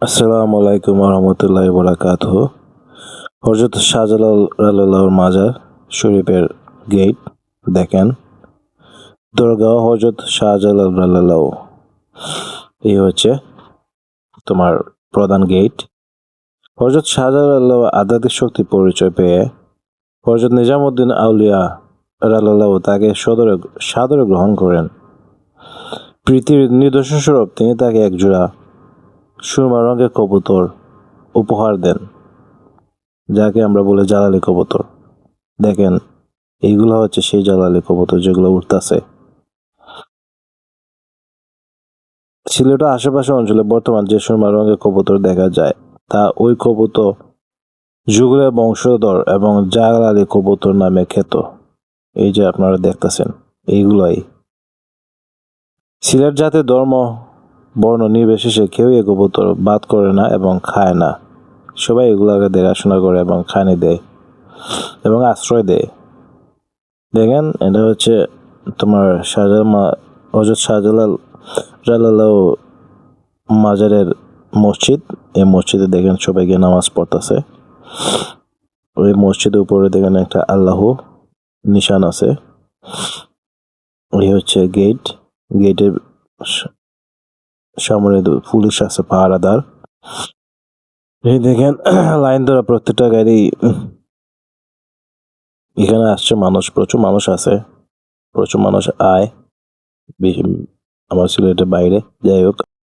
আসসালামু আলাইকুম রহমতুল্লাহ বরাকাতুহ। হযরত শাহজালাল রাদিয়াল্লাহুর মাজার শরীফের গেট দেখেন, দরগাহ হযরত শাহজালাল রাদিয়াল্লাহু। এই হচ্ছে তোমার প্রধান গেট। হযরত শাহজালাল রাদিয়াল্লাহু আধ্যাত্মিক শক্তির পরিচয় পেয়ে হযরত নিজামুদ্দিন আউলিয়া রাদিয়াল্লাহু তাকে সাদরে গ্রহণ করেন। প্রীতির নিদর্শন স্বরূপ তিনি তাকে একজোড়া সুরমা রঙের কবুতর উপহার দেন, যাকে আমরা বলি জালালি কবুতর। দেখেন, এইগুলো হচ্ছে সেই জালালি কবুতর যেগুলো উঠতেছে। সিলেট ও আশেপাশের অঞ্চলে বর্তমান যে সুরমা রঙের কবুতর দেখা যায় তা ওই কবুতর যুগলের বংশধর এবং জালালি কবুতর নামে খ্যাত। এই যে আপনারা দেখতেছেন, এইগুলাই। সিলেট জাতের ধর্ম বর্ণ নির্বিশেষে কেউ এই কবুতর বাদ করে না এবং খায় না। সবাই এগুলাকে দেখাশোনা করে এবং খানি দেয় এবং আশ্রয় দেয়। দেখেন, এটা হচ্ছে তোমার হযরত শাহজালাল রাদিয়াল্লাহু মাজারের মসজিদ। এই মসজিদে দেখেন সবাই গিয়ে নামাজ পড়তেছে। ওই মসজিদের উপরে দেখেন একটা আল্লাহ নিশান আছে। এই হচ্ছে গেট। গেটের সামনে পুলিশ আছে, পাহারাদার। এই দেখেন লাইন ধরা প্রত্যেকটা গাড়ি এখানে আসছে। প্রচুর মানুষ আছে, প্রচুর মানুষ আয় আমার সিলেটের বাইরে। যাই হোক,